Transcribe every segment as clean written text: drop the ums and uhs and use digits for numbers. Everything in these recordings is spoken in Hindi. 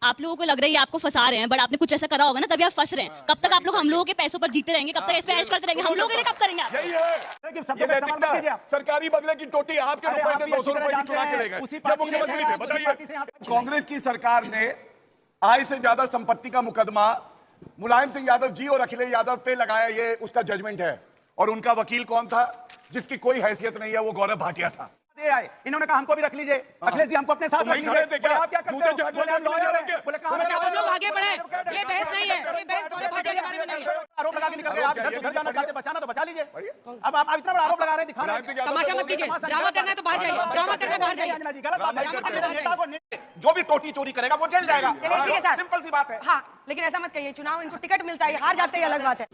आप लोगों को लग रहा है ये आपको फंसा रहे हैं, बट आपने कुछ ऐसा करा होगा ना, तभी आप फंस रहे हैं। कब तक आप लोग हम लोगों के पैसों पर जीते रहेंगे? कब तक इस पे ऐश करते रहेंगे? हम लोग के लिए कब करेंगे आप? यही है, ये नैतिकता है। सरकारी बंगले की टोटी आपके रुपए से 200 रुपए की चुरा के ले गए जब मुख्यमंत्री थे। बताइए, कांग्रेस की सरकार ने आय से ज्यादा संपत्ति का मुकदमा मुलायम सिंह यादव जी और अखिलेश यादव पे लगाया, ये उसका जजमेंट है। और उनका वकील कौन था? जिसकी कोई हैसियत नहीं है, वो गौरव भाटिया था। इन्होंने कहा हमको भी रख लीजिए, अखिलेश जी हमको अपने साथ रख लीजिए। आप क्या करते हो? बोले कहां आगे बढ़े, ये बहस नहीं है, ये बहस गौरव भाटिया के बारे में नहीं है। आरोप लगा के निकल गए, आप घर जाना चाहते, बचाना तो बचा लीजिए। अब आप इतना बड़ा आरोप लगा रहे हैं, दिखा रहे हैं। तमाशा मत कीजिए, ड्रामा करना है तो बाहर जाइए, ड्रामा करना है बाहर जाइए। अंजना जी गलत बात है। जो भी टोटी चोरी करेगा वो जेल जाएगा, सिंपल सी बात है। हाँ, लेकिन ऐसा मत कहिए, चुनाव इनको टिकट मिलता है, हार जाते हैं अलग बात है।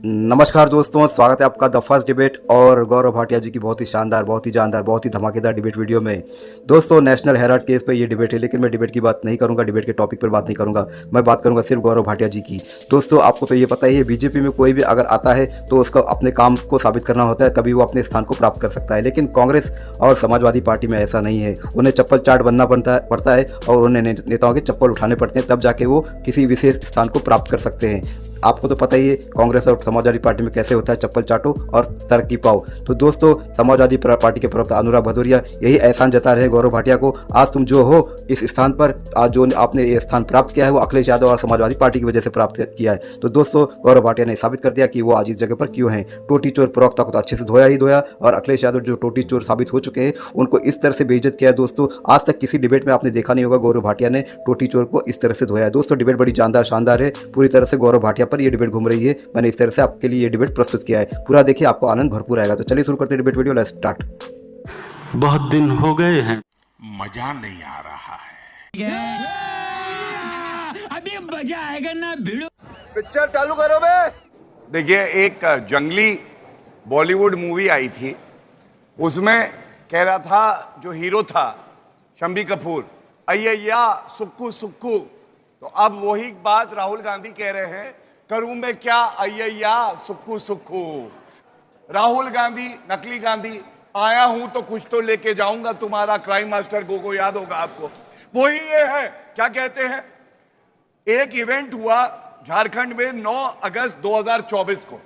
नमस्कार दोस्तों, स्वागत है आपका द फर्स्ट डिबेट और गौरव भाटिया जी की बहुत ही शानदार, बहुत ही जानदार, बहुत ही धमाकेदार डिबेट वीडियो में। दोस्तों, नेशनल हेराल्ड केस पे ये डिबेट है, लेकिन मैं डिबेट की बात नहीं करूंगा, डिबेट के टॉपिक पर बात नहीं करूंगा। मैं बात करूंगा सिर्फ गौरव भाटिया जी की। दोस्तों, आपको तो ये पता ही है, बीजेपी में कोई भी अगर आता है तो उसका अपने काम को साबित करना होता है, तभी वो अपने स्थान को प्राप्त कर सकता है। लेकिन कांग्रेस और समाजवादी पार्टी में ऐसा नहीं है। उन्हें चप्पल चाट बनना पड़ता है और उन्हें नेताओं के चप्पल उठाने पड़ते हैं, तब जाके वो किसी विशेष स्थान को प्राप्त कर सकते हैं। आपको तो पता ही है कांग्रेस और समाजवादी पार्टी में कैसे होता है, चप्पल चाटो और तरक्की पाओ। तो दोस्तों, समाजवादी पार्टी के प्रवक्ता अनुराग भदौरिया यही एहसान जता रहे गौरव भाटिया को, आज तुम जो हो इस स्थान पर, आज जो आपने ये स्थान प्राप्त किया है वो अखिलेश यादव और समाजवादी पार्टी की वजह से प्राप्त किया है। तो दोस्तों, गौरव भाटिया ने साबित कर दिया कि वो आज इस जगह पर क्यों हैं। टोटी चोर प्रवक्ता को तो अच्छे से धोया ही धोया, और अखिलेश यादव जो टोटी चोर साबित हो चुके हैं उनको इस तरह से बेइज्जत किया है। दोस्तों, आज तक किसी डिबेट में आपने देखा नहीं होगा गौरव भाटिया ने टोटी चोर को इस तरह से धोया है। दोस्तों, डिबेट बड़ी जानदार शानदार है, पूरी तरह से गौरव भाटिया पर यह डिबेट घूम रही है। मैंने इस तरह से आपके लिए ये डिबेट प्रस्तुत किया है, पूरा देखिए, आपको आनंद भरपूर आएगा। तो चलिए शुरू करते हैं डिबेट वीडियो, लेट्स स्टार्ट। बहुत दिन हो गए हैं, मजा नहीं आ रहा है। अभी मजा आएगा ना भिड़ो। पिक्चर चालू करो बे। देखिए, एक जंगली बॉलीवुड मूवी आई थी, उसमें कह रहा था जो हीरो था शम्मी कपूर, अय्या सुक्कू सुक्कू। तो अब वही बात राहुल गांधी कह रहे हैं, करूं मैं क्या अय्या सुक्कू सुक्कू। राहुल गांधी, नकली गांधी, आया हूं तो कुछ तो लेके जाऊंगा, तुम्हारा क्राइम मास्टर गोगो याद होगा आपको, वही ये है। क्या कहते हैं, एक इवेंट हुआ झारखंड में 9 अगस्त 2024 को,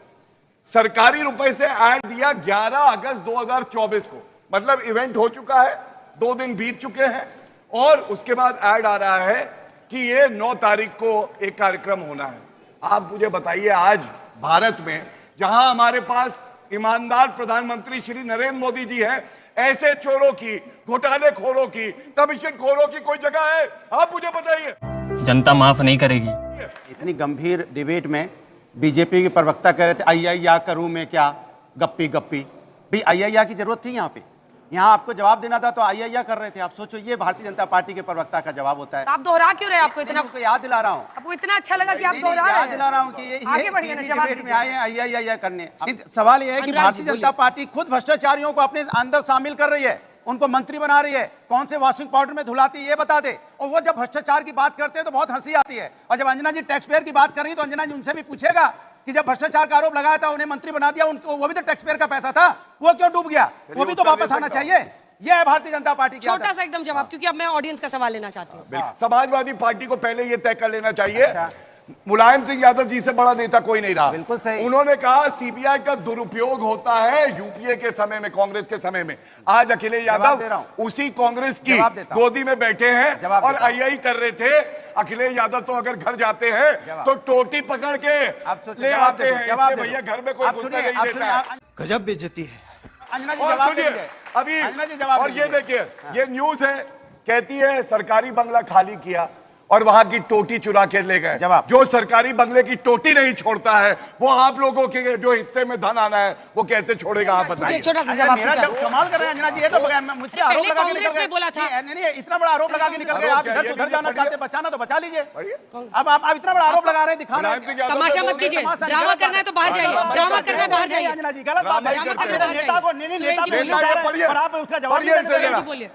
सरकारी रुपए से ऐड दिया 11 अगस्त 2024 को, मतलब इवेंट हो चुका है, 2 दिन बीत चुके हैं, और उसके बाद ऐड आ रहा है कि ये 9 तारीख को एक कार्यक्रम होना है। आप मुझे बताइए, आज भारत में जहां हमारे पास ईमानदार प्रधानमंत्री श्री नरेंद्र मोदी जी हैं, ऐसे चोरों की, घोटाले खोरों की, कमीशन खोरों की कोई जगह है? आप मुझे बताइए। जनता माफ नहीं करेगी। इतनी गंभीर डिबेट में बीजेपी के प्रवक्ता कह रहे थे अय्या करूं मैं क्या, गप्पी गप्पी। भाई अय्या की जरूरत थी? यहाँ आपको जवाब देना था तो अय्या कर रहे थे। आप सोचो, ये भारतीय जनता पार्टी के प्रवक्ता का जवाब होता है। आप दोहरा क्यों रहे? आपको इतना याद दिला रहा हूँ, आपको इतना अच्छा लगा कि आप दोहरा रहे हैं? याद दिला रहा हूँ कि ये डिबेट में आए हैं अय्या करने। सवाल ये है कि भारतीय जनता पार्टी खुद भ्रष्टाचारियों को अपने अंदर शामिल कर रही है, उनको मंत्री बना रही है, कौन से वॉशिंग पाउडर में धुलाती है ये बता दे। और वो जब भ्रष्टाचार की बात करते हैं तो बहुत हंसी आती है, और जब अंजना जी टैक्स पेयर की बात कर रही है तो अंजना जी उनसे भी पूछेगा कि जब भ्रष्टाचार का आरोप लगाया था, उन्हें मंत्री बना दिया, उनको वो भी तो टैक्स पेयर का पैसा था, वो क्यों डूब गया? वो भी तो वापस आना चाहिए। यह है भारतीय जनता पार्टी की छोटा सा एकदम जवाब, क्योंकि अब मैं ऑडियंस का सवाल लेना चाहती हूँ। समाजवादी पार्टी को पहले ये तय कर लेना चाहिए, मुलायम सिंह यादव जी से बड़ा नेता कोई नहीं रहा। बिल्कुल सही। उन्होंने कहा सीबीआई का दुरुपयोग होता है यूपीए के समय में, कांग्रेस के समय में। आज अखिलेश यादव उसी कांग्रेस की गोदी में बैठे हैं और अय्याई कर रहे थे। अखिलेश यादव तो अगर घर जाते हैं तो टोटी पकड़ के ले आते हैं, भैया घर में कोई गजब बेइज्जती है। अंजना जी जवाब सुनिए अभी, और ये देखिए, ये न्यूज है, कहती है सरकारी बंगला खाली किया और वहां की टोटी चुरा के ले गए। जो सरकारी बंगले की टोटी नहीं छोड़ता है, वो आप लोगों के जो हिस्से में धन आना है वो कैसे छोड़ेगा? आप बताइए। छोटा सा जवाब कमाल कर रहे हैं अंजना जी, ये तो मुझ पे आरोप लगा के निकल गए। बोला था नहीं, इतना बड़ा आरोप लगा के निकल गए। आप घर जाना चाहते, बचाना तो बचा लीजिए। अब आप इतना बड़ा आरोप लगा रहे हैं, दिखा रहे हैं। तमाशा मत कीजिए, ड्रामा करना है तो बाहर जाइए, ड्रामा करना है बाहर जाइए। अंजना जी गलत बात है, नेता को नहीं, नेता आप उसका जवाब बोलिए।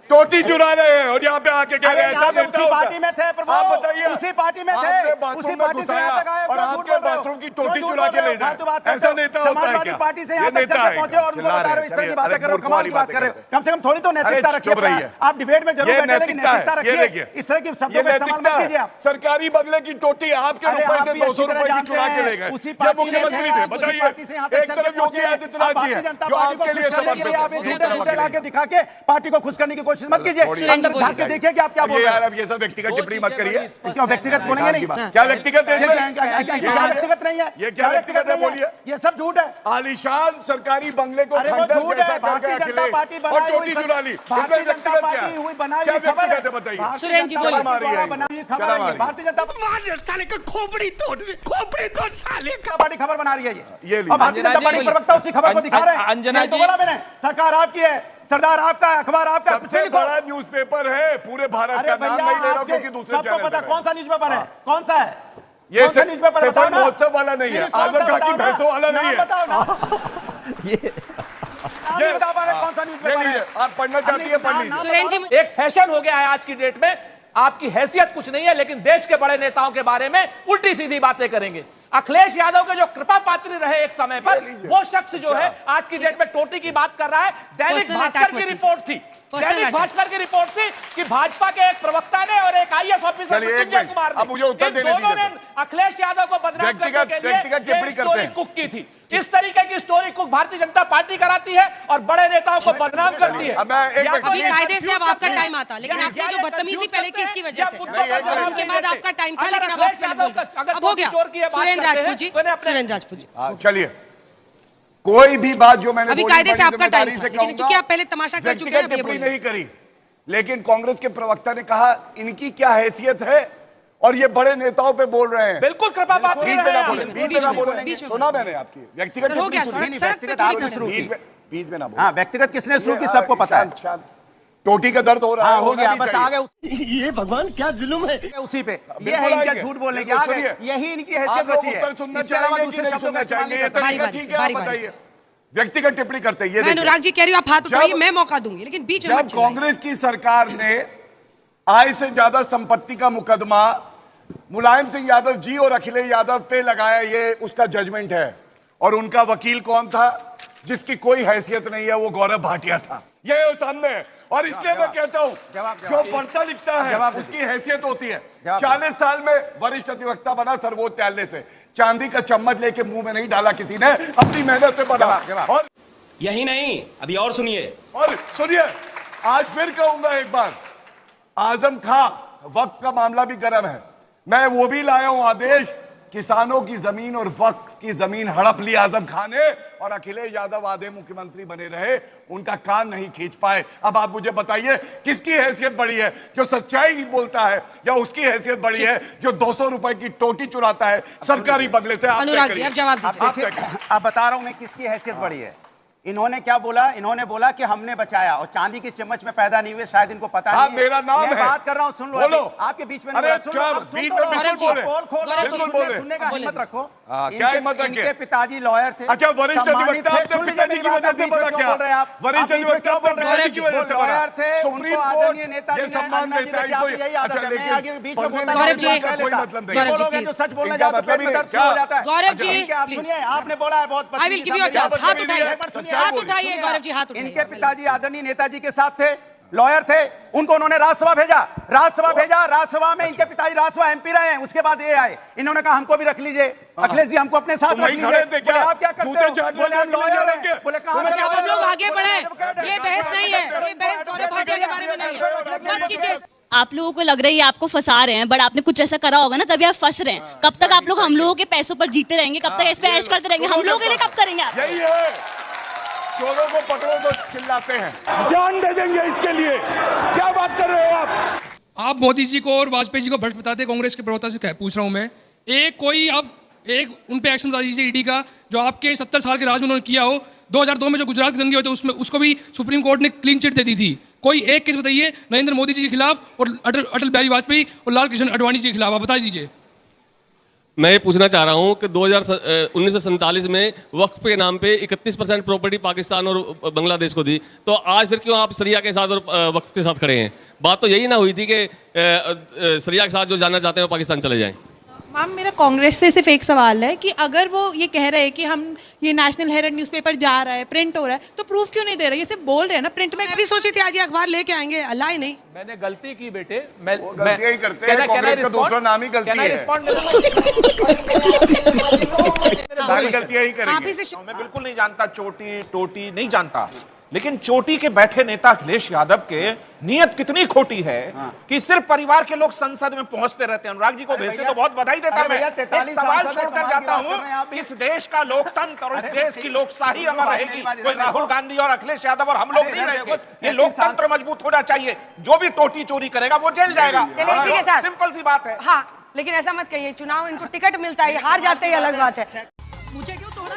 टोटी चुरा रहे हैं और यहाँ पे आके कह रहे हैं ऐसा नेता उसी होता पार्टी में थे है। प्रभु, आप बताइए, उसी पार्टी में थे, आपने उसी बाथरूम में पार्टी से घुसाया यहाँ तक आए, और क्या आपके झूठ बोल रहे हो? बाथरूम की क्यों टोटी झूठ चुरा बोल के रहे ले हो? फालतू बात जाए, करते ऐसा हो। नेता होता है समाजवादी क्या? पार्टी से ये यहाँ तक नेता जाके है पहुंचे क्या? और उनको चिल्ला बता रहे रहे हो हैं, इस तरह की चलिए, बातें अरे कर रहे हो, मूर्ख कमाल वाली की बात बातें कर रहे हो। करते हैं। कम से कम थोड़ी तो नैतिकता अरे रखिए चुप रहिए। अपना। आप डिबेट में जरूर ये बैठे लेकिन नैतिकता नैतिकता है, ये रखिए। देखिए, इस तरह की ये शब्दों का इस्तेमाल नैतिकता मत कीजिए है। आप। सरकारी बंगले की टोटी आपके अरे रुपए आप से भी 200 अच्छी तरह रुपए की जानते चुरा के हैं, ले गए। उसी ये पार्टी मुख्यमंत्री से थे, आप उसी बताइए। पार्टी से यहाँ तक एक चल तरफ के योगी पहुंचे। आदित्यनाथ आप जी भारतीय जनता हैं जो पार्टी को आपके लिए खुश करने के लिए आप समर्पित ये हैं। झूठे झूठे लाके दिखा के पार्टी को खुश करने की कोशिश मत कीजिए। अंदर झांक के देखिए कि आप क्या बोल ये रहे यार हैं। अब ये सब व्यक्तिगत टिप्पणी मत करिए। क्यों व्यक्तिगत बोलेंगे नहीं? क्या व्यक्तिगत है क्या इसमें? व्यक्तिगत नहीं है? ये क्या व्यक्तिगत है नहीं बोलिए। ये सब झूठ है। आलीशान सरकारी बंगले को अरे वो खंडर झूठ जैसा है। कर भारतीय गया जनता अखिलेश पार्टी और बनाई टोटी हुई चुरा ली। भारतीय इसमें जनता व्यक्तिगत पार्टी क्या? हुई बनाई क्या हुई खबर व्यक्तिगत है है। बताइए। भारतीय सुरेंद्र जी जनता बोलिए। पार्टी द्वारा बनाई हुई खबर है ये। भारतीय जनता साले का खोपड़ी तोड़ साले का। पार्टी खबर बना रही है ये ये। लीजिए। और भारतीय जनता पार्टी प्रवक्ता उसी खबर को दिखा रहे हैं। अंजना यही तो जी- बोला मैंने, सरकार आपकी है, सरदार आपका है, अखबार आपका है। सबसे बड़ा न्यूज़पेपर है पूरे भारत अरे का। नाम भैया नहीं ले रहा आपके क्योंकि दूसरे सबको चैनल पता पे कौन सा न्यूज़पेपर है, कौन सा है? ये कौन सा न्यूज़पेपर सफल बताओ ना? महोत्सव वाला नहीं है। कौन सा आजम खां की बताओ ना? भैंसों वाला नहीं नाम है। बताओ ना। नाम नहीं बता पा रहे कौन सा ये न्यूज़पेपर लीजिए, है? आप पढ़ना चाहती है पढ़ लीजिए। सुरेंद्र जी एक फैशन हो गया है आज की डेट में। आपकी हैसियत कुछ नहीं है लेकिन देश के बड़े नेताओं के बारे में उल्टी सीधी बातें करेंगे। अखिलेश यादव के जो कृपा पात्री रहे एक समय पर, वो शख्स जो है आज की डेट में टोटी की बात कर रहा है। दैनिक Personal भास्कर attack की मत रिपोर्ट थी, Personal दैनिक attack। भास्कर की रिपोर्ट थी कि भाजपा के एक प्रवक्ता ने और एक आईएएस ऑफिसर चलिए, एक मृत्युंजय मिनट। कुमार ने, अब मुझे उत्तर इन देने दोनों दीजिए। ने अखिलेश यादव को बदनाम करने व्यक्तिगत के टिप्पणी लिए करते स्टोरी हैं। कुक की थी। इस तरीके की story cook Bharatiya Janata party कराती है और बड़े नेताओं को बदनाम करती है। अब मैं एक या मिनट- तो अभी ये कायदे से अब confuse आपका करते हैं। टाइम आता, लेकिन या आपने जो ये बदतमीजी confuse पहले करते किसकी हैं, वजह या से? मुद्दों नहीं, पर एक जवाब मिनट। उनके नहीं बाद देते। आपका टाइम था, अगर लेकिन अब अखिलेश आप पहले यादव बोल का- गए। अगर अब हो टोटी गया। चोर की ये बात सुरेंद्र करते राजपूत हैं, जी, तो इन्हें अपने- सुरेंद्र राजपूत जी। चलिए, कोई भी बात जो मैंने अभी बोली कायदे से बड़ी आपका टाइम जिम्मेदारी था, से लेकिन कहूंगा। चूंकि आप पहले तमाशा कर चुके हैं, अब व्यक्तिगत ये टिप्पणी बोलिए। नहीं करी, लेकिन कांग्रेस के प्रवक्ता ने कहा इनकी क्या हैसियत है और ये बड़े नेताओं पे बोल रहे हैं। बिल्कुल कृपा पात्री बीच में रहे ना आप। बोले, बीच में, बीच में बीच ना में, बोले। बीच में सुना मैंने आपकी व्यक्तिगत सर, हो गया, टिप्पणी सुनी। सड़क पे व्यक्तिगत थोड़ी आपने करना। शुरू की। बीच में ना बोले। हाँ, व्यक्तिगत किसने शुरू की सबको पता है। शांत। टोटी का दर्द हो रहा है, हाँ, हो होना गया, भी बस चाहिए। आ गए ये भगवान क्या जुल्म है। उसी पे। ये बिल्कुल है इनका आएंगे। झूठ बोलने की बिल्कुल आगे। सुनिए। यही इनकी आप हैसियत लोग बची है। उत्तर सुनना इसके अलावा चाहेंगे कि दूसरे नहीं शब्दों का सुनना इस्तेमाल नहीं चाहेंगे? कर सकते। बारी तरीका बारी ठीक से, है, आप बारी बारी बताइए। से। व्यक्तिगत टिप्पणी करते हैं, ये मैं देखिए। अनुराग जी कह रही हूँ, आप हाथ उठाइए, जब- मैं मौका दूंगी, लेकिन बीच में जब मत चिल्लाइए। कांग्रेस की सरकार ने आय से ज्यादा संपत्ति का मुकदमा मुलायम सिंह यादव जी और अखिलेश यादव पे लगाया, ये उसका जजमेंट है। और उनका वकील कौन था? जिसकी कोई हैसियत नहीं है, वो गौरव भाटिया था। ये सामने है। और इसलिए मैं कहता हूं, जो पढ़ता लिखता है उसकी हैसियत होती है। 40 साल में वरिष्ठ अधिवक्ता बना सर्वोच्च न्यायालय से। चांदी का चम्मच लेके मुंह में नहीं डाला किसी ने, अपनी मेहनत से बना। और यही नहीं, अभी और सुनिए। और सुनिए, आज फिर कहूंगा एक बार, आजम खां वक्त का मामला भी गर्म है। मैं वो भी लाया हूं आदेश, किसानों की जमीन और वक्फ की जमीन हड़प ली आजम खान ने, और अखिलेश यादव आधे मुख्यमंत्री बने रहे, उनका कान नहीं खींच पाए। अब आप मुझे बताइए, किसकी हैसियत बड़ी है? जो सच्चाई बोलता है, या उसकी हैसियत बड़ी है जो 200 रुपए की टोटी चुराता है सरकारी बंगले से? आप तय अनुराग जी, करिए। अब जवाब आप दीजिए। आप देखिए, अब बता रहा हूं मैं किसकी हैसियत बड़ी है। इन्होंने क्या बोला? इन्होंने बोला कि हमने बचाया, और चांदी की चम्मच में पैदा नहीं हुए, शायद इनको पता हाँ, नहीं है। मेरा नाम मैं है। बात कर रहा हूं, सुन लो बोलो। अभी। आपके बीच में अरे नहीं, सुन लो, क्या? आप सुन बीच तो में लो। बिल्कुल बोले। पोल खोल लो, बिल्कुल सुनने- बोले। सुनने का हिम्मत रखो। हाँ, क्या हिम्मत रखे? इनके पिताजी लॉयर थे। अच्छा, वरिष्ठ सम्मानित अधिवक्ता थे। आपके सुन लीजिए पिताजी मेरी की बात, वजह आप से बीच में बना क्यों क्या? बोल रहे हैं आप? वरिष्ठ आप बीच में अधिवक्ता क्यों बोल आपके रहे हैं? पिताजी की वजह से वो बना। लॉयर थे, सुप्रीम उनको कोर्ट आदरणीय नेताजी ये ने सम्मान आज्ञा दी देता है कि आप इनको। यही आदत अच्छा, है। मैं लेकिन आगे बीच में पढ़ने बोलना में गौरव जी, कोई कोई मतलब नहीं। गौरव जी, बोलोगे तो please। सच बोलने इनका जाओ तो मतलब पेट में ही दर्द क्या? शुरू हो जाता है। गौरव जी, ठीक है, आप please। सुनिए, आपने बोला है बहुत I will give you a chance। हाथ उठाइए, हाथ उठाइए, गौरव जी, हाथ उठाइए। इनके पिताजी आदरणीय नेताजी के साथ थे, लॉयर थे, उनको उन्होंने राज्यसभा भेजा। राज्यसभा में इनके पिताजी राज्यसभा एमपी रहे हैं। उसके बाद ये आए, इन्होंने कहा हमको भी रख लीजिए, अखिलेश जी हमको अपने साथ तुम रख वहीं लीजिए। खड़े थे क्या? बोले, आप क्या करते जूते हो? चाटने बोले, हम के लिए लॉयर जा हैं। रहे हैं। बोले, कहाँ तुम से अब लॉयर लोग हो? आगे बढ़े। बोले, ये बहस नहीं है, ये बहस गौरव भाटिया के बारे में नहीं है। बस कीजिए। आप लोगों को लग रहा है ये आपको फंसा रहे हैं, बट आपने कुछ ऐसा करा होगा ना, तभी आप फंस रहे हैं। कब तक आप लोग हम लोगों के पैसों पर जीते रहेंगे? कब तक इस पे ऐश करते रहेंगे? हम लोगों के लिए कब करेंगे आप? यही है, चोरों को पकड़ो तो चिल्लाते हैं। जान दे देंगे इसके लिए। क्या बात कर रहे हो आप? आप मोदी जी को और वाजपेयी जी को भ्रष्ट बताते हैं। कांग्रेस के प्रवक्ता से पूछ रहा हूं मैं, एक कोई अब एक उन पे एक्शन बता दीजिए ईडी का, जो आपके 70 साल के राज में उन्होंने किया हो। 2002 में जो गुजरात के दंगे हुए थे, उसमें उसको भी सुप्रीम कोर्ट ने क्लीन चिट दे दी थी। कोई एक केस बताइए नरेंद्र मोदी जी के खिलाफ और अटल बिहारी वाजपेयी और लाल कृष्ण आडवाणी जी के खिलाफ, आप बता दीजिए। मैं ये पूछना चाह रहा हूँ कि 1947 में वक्फ के नाम पे 31% प्रॉपर्टी पाकिस्तान और बांग्लादेश को दी, तो आज फिर क्यों आप सरिया के साथ और वक्फ के साथ खड़े हैं? बात तो यही ना हुई थी कि सरिया के साथ जो जाना चाहते हैं वो पाकिस्तान चले जाएं। मैम मेरा कांग्रेस से सिर्फ एक सवाल है कि अगर वो ये कह रहे हैं कि हम ये नेशनल हेराल्ड न्यूज़पेपर जा रहा है, प्रिंट हो रहा है, तो प्रूफ क्यों नहीं दे रहे? ये सिर्फ बोल रहे हैं ना प्रिंट में। मैं भी सोची थी आज ये अखबार लेके आएंगे, अल्लाह ही नहीं। मैंने गलती की बेटे, वो गलतियां ही करते हैं, कांग्रेस का दूसरा नाम ही गलती है। सारी गलतियां ही करेंगे। मैं बिल्कुल नहीं जानता चोटी टोटी नहीं जानता, लेकिन चोटी के बैठे नेता अखिलेश यादव के नीयत कितनी खोटी है कि सिर्फ परिवार के लोग संसद में पहुंचते रहते हैं। अनुराग जी को भेजते तो बहुत बधाई देता मैं। एक सवाल छोड़कर जाता हूं, इस देश का लोकतंत्र और इस देश की लोकशाही अमर रहेगी। कोई राहुल गांधी और अखिलेश यादव और हम लोग नहीं रहेंगे। ये लोकतंत्र मजबूत होना चाहिए। जो भी टोटी चोरी करेगा वो जेल जाएगा, सिंपल सी बात है। हाँ, लेकिन ऐसा मत कहिए, चुनाव इनको टिकट मिलता है, हार जाते हैं अलग बात है। मुझे क्यों तोड़ा?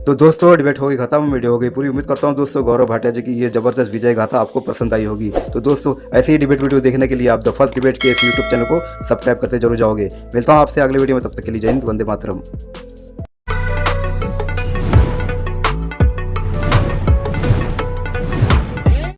तो दोस्तों डिबेट हो गई खत्म, वीडियो हो गई पूरी। उम्मीद करता हूं दोस्तों गौरव भाटिया जी की ये जबरदस्त विजय गाथा आपको पसंद आई होगी। तो दोस्तों ऐसे ही डिबेट वीडियो देखने के लिए आप द फर्स्ट डिबेट के इस यूट्यूब चैनल को सब्सक्राइब करते जरूर जाओगे। मिलता हूं आपसे अगले वीडियो में, तब तक के लिए जय हिंद, वंदे मातरम।